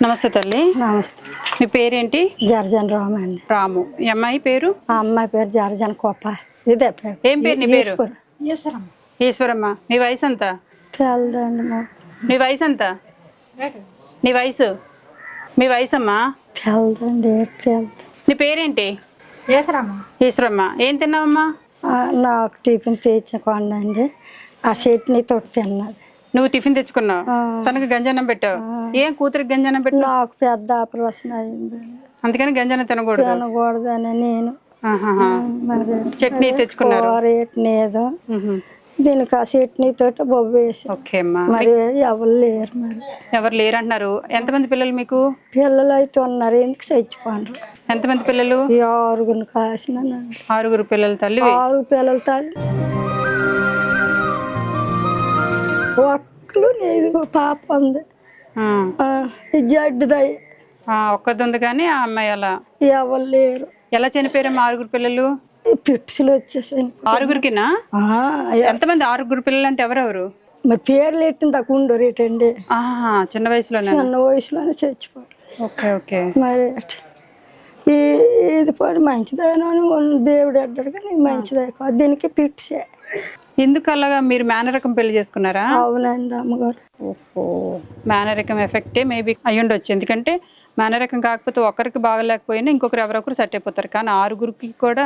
నమస్తే తల్లి. నమస్తే. మీ పేరేంటి? జర్జన్ రాము అండి. రాము. ఈ అమ్మాయి పేరు? ఆ అమ్మాయి పేరు జర్జన్ కోప. ఇదే పేరు. ఏం పేరు నీ పేరు? ఈశ్వరమ్మ. మీ వయసు ఎంత? తెలదండి. మీ వయసు ఎంత? నీ వయసు? మీ వయసు అమ్మా? తెలదండి. నీ పేరేంటి? ఈశ్వరమ్మ. ఏం తిన్నావమ్మా? నాకు టిఫిన్ తెచ్చుకోండి. ఆ చట్నీ తోటి తిన్నది. నువ్వు టిఫిన్ తెచ్చుకున్నావు, తనకు గంజన్నం పెట్టావు. ఏం కూతురికి గంజన్నం పెట్టావు? నాకు పెద్ద ఆపరేషన్ అయింది, అందుకని గంజన్నం తినకూడదని నేను మరి చట్నీ తెచ్చుకున్నారు. ఏదో దీనికి ఆ చట్నీ తోటి బొబ్బు వేసి. ఓకే అమ్మా. మరి ఎవరు లేరు. మరి ఎవరు లేరు అంటున్నారు. ఎంతమంది పిల్లలు మీకు? పిల్లలు అయితే ఉన్నారు, ఎందుకు చచ్చిపోండ్రు. ఎంతమంది పిల్లలు? 6 కాసినానండి. 6 పిల్లల తల్లి? 6 పిల్లల తల్లి. ఒక్కలు నీదిగో పాప ఉంది, జడ్డుదయ్యి ఒక్కది ఉంది. కానీ ఆ అమ్మాయి అలా ఎవరు లేరు. ఎలా చనిపోయారమ్మా 6 పిల్లలు? పిట్సులు వచ్చేసాయి. 6కినా? ఎంతమంది? 6 పిల్లలు అంటే ఎవరెవరు? మరి పేర్లు ఎట్టింది దాకా ఉండరేటండి. చిన్న వయసులోనే? చిన్న వయసులోనే చచ్చిపోయారు. Okay okay. మరి ఇది పని మంచిదైనా దేవుడు అడ్డాడు, కానీ మంచిదే కాదు. దీనికి పిట్సే. ఎందుకు అలాగా? మీరు మేనరకం పెళ్లి చేసుకున్నారా? అవునండి అమ్మగారు. ఓహో, మేనరకం ఎఫెక్టే మేబీ అయ్యి ఉండొచ్చు. ఎందుకంటే మేనరకం కాకపోతే ఒకరికి బాగలేకపోయినా ఇంకొకరు ఎవరొకరు సెట్ అయిపోతారు. కానీ 6 కూడా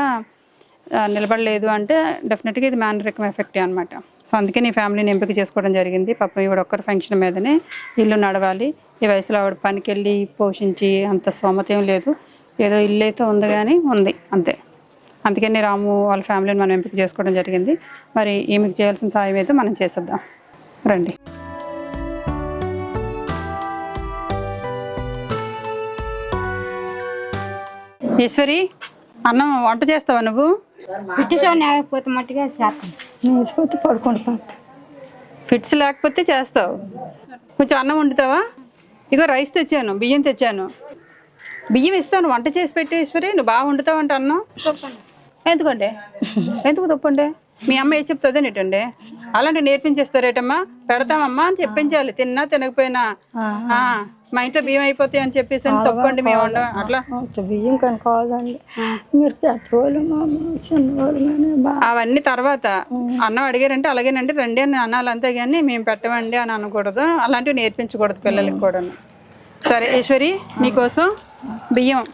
నిలబడలేదు అంటే డెఫినెట్గా ఇది మేనరకం ఎఫెక్టే అనమాట. సో అందుకే నీ ఫ్యామిలీని ఎంపిక చేసుకోవడం జరిగింది. పాపం ఇవిడ ఒక్కరి ఫంక్షన్ మీదనే ఇల్లు నడవాలి. ఈ వయసులో ఆవిడ పనికి వెళ్ళి పోషించి అంత స్తోమత ఏం లేదు. ఏదో ఇల్లు అయితే ఉంది, కానీ ఉంది అంతే. అందుకని రాము వాళ్ళ ఫ్యామిలీని మనం ఎంపిక చేసుకోవడం జరిగింది. మరి ఈమెకి చేయాల్సిన సాయం అయితే మనం చేసేద్దాం రండి. ఈశ్వరి, అన్నం వంట చేస్తావా నువ్వు? పడుకుంటా. ఫిట్స్ లేకపోతే చేస్తావు. కొంచెం అన్నం వండుతావా? ఇగో రైస్ తెచ్చాను, బియ్యం తెచ్చాను. బియ్యం ఇస్తాను, వంట చేసి పెట్టే. ఈశ్వరి, నువ్వు బాగా వండుతావు అంటే అన్నం. ఎందుకంటే ఎందుకు తప్పండి? మీ అమ్మ ఏం చెప్తుంది నేటండి? అలాంటి నేర్పించేస్తారేటమ్మా? పెడతామమ్మా అని చెప్పించాలి, తిన్నా తినకపోయినా. మా ఇంట్లో బియ్యం అయిపోతాయి అని చెప్పేసి తప్పండి మేము వండ అట్లా. బియ్యం కానీ కాదండి, మీరు పెద్దవాళ్ళు చిన్నవాళ్ళు. అవన్నీ తర్వాత అన్నం అడిగారంటే అలాగేనండి రండి అని అనాలి, అంతే కానీ మేము పెట్టమండి అని అనకూడదు. అలాంటివి నేర్పించకూడదు పిల్లలకి కూడా. సరే ఈశ్వరి, నీకోసం బియ్యం.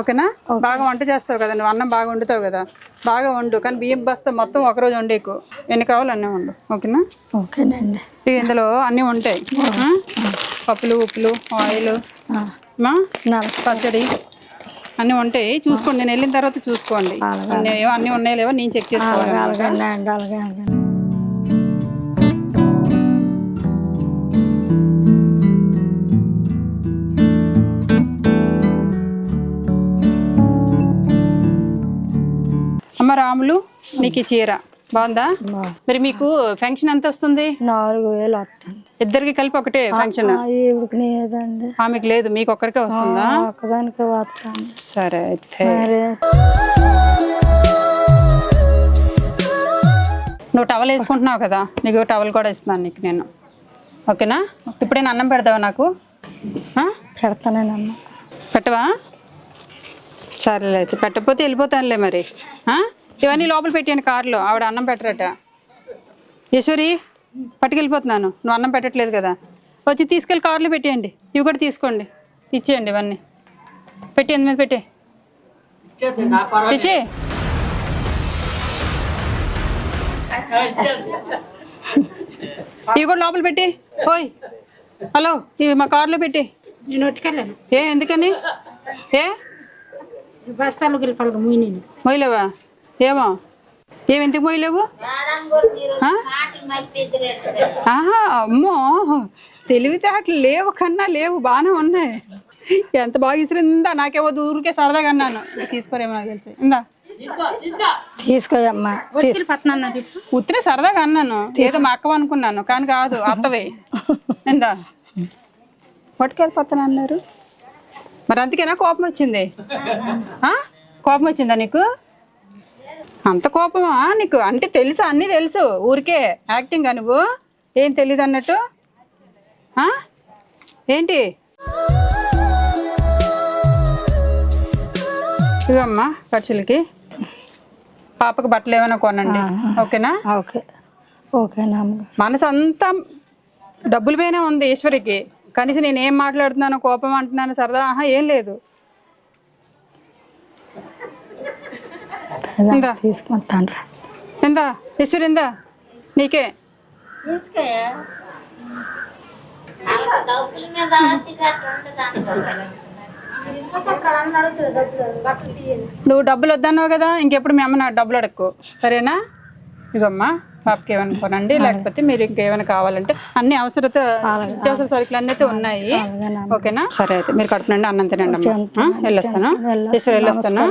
ఓకేనా? బాగా వంట చేస్తావు కదా నువ్వు, అన్నం బాగా వండుతావు కదా, బాగా వండు. కానీ బియ్యం బస్తా మొత్తం ఒకరోజు వండేకు, ఎన్ని కావాలో అన్నీ వండు. ఓకేనా? ఓకేనండి. ఇందులో అన్నీ ఉంటాయి, పప్పులు, ఉప్పులు, ఆయిల్, పచ్చడి అన్నీ ఉంటాయి. చూసుకోండి, నేను వెళ్ళిన తర్వాత చూసుకోండి అన్నీ ఉన్నాయో లేవో నేను చెక్ చేసుకోవాలి. అమ్మ రాములు, నీకు ఈ చీర బాగుందా? మరి మీకు ఫంక్షన్ ఎంత వస్తుంది? 4000 వస్తుంది. ఇద్దరికి కలిపి ఒకటే ఫంక్షన్? ఆమెకు లేదు, మీకు ఒక్కరికే వస్తుందా? ఒక్కదానికే వస్తుంది. సరే అయితే నువ్వు టవల్ వేసుకుంటున్నావు కదా, నీకు టవల్ కూడా ఇస్తున్నాను నీకు నేను. ఓకేనా? ఇప్పుడైనా అన్నం పెడతావా నాకు? పెడతానేనమ్మా. పెట్టవా? సరేలే అయితే, పెట్టకపోతే వెళ్ళిపోతానులే. మరి ఇవన్నీ లోపల పెట్టాను కారులో, ఆవిడ అన్నం పెట్టరట. ఈశ్వరి, పట్టుకెళ్ళిపోతున్నాను, నువ్వు అన్నం పెట్టట్లేదు కదా. వచ్చి తీసుకెళ్ళి కారులో పెట్టేయండి. ఇవి కూడా తీసుకోండి, ఇచ్చేయండి. ఇవన్నీ పెట్టి ఎంత మీద పెట్టే ఇచ్చే. ఇవి కూడా లోపల పెట్టి. ఓయ్ హలో, ఇవి మా కారులో పెట్టి. నేను ఒట్టుకెళ్ళాను. ఎందుకని? బస్తాలు మొయ్యలేవా? ఏమో ఎందుకు మొయ్యలేవు? అమ్మో, తెలివితేటలు లేవు కన్నా లేవు, బాగానే ఉన్నాయి. ఎంత బాగా ఇసిరిందా, నాకేమో ఊరికే సరదాగా అన్నాను. తీసుకోరేమో నాకు తెలిసి. ఇందా తీసుకోమ్మా. ఉత్తినే సరదాగా అన్నాను, ఏదో మా అక్కవ అనుకున్నాను, కానీ కాదు, అత్తవే. ఇందా పట్టుకెళ్ళిపోతాను అన్నారు. మరి అందుకేనా కోపం వచ్చింది? కోపం వచ్చిందా నీకు? అంత కోపమా నీకు? అంటే తెలుసు, అన్నీ తెలుసు, ఊరికే యాక్టింగా నువ్వు? ఏం తెలీదు అన్నట్టు ఏంటి? ఇవమ్మా ఖర్చులకి. పాపకి బట్టలు ఏమైనా కొనండి, ఓకేనా? ఓకే ఓకేనా అమ్మగారు. మనసు అంతా డబ్బుల పైన ఉంది ఈశ్వరికి. కనీసం నేను ఏం మాట్లాడుతున్నాను, కోపం అంటున్నాను, సరదా ఏం లేదు. ఇందా తీసుకుంటాను రా. ఇందా ఈశ్వరి, ఇందా నీకే. నువ్వు డబ్బులు వద్దన్నావు కదా, ఇంకెప్పుడు మీ అమ్మ నాకు డబ్బులు అడక్కు, సరేనా? ఇవమ్మా పాపకి ఏమైనా కొనండి, లేకపోతే మీరు ఇంకేమైనా కావాలంటే అన్ని అవసరత నిత్యావసర సరుకులు అన్నీ అయితే ఉన్నాయి, ఓకేనా? సరే అయితే మీరు కడుపునండి, అన్నం తినండి అమ్మా. వెళ్ళొస్తాను ఈశ్వరి, వెళ్ళొస్తాను.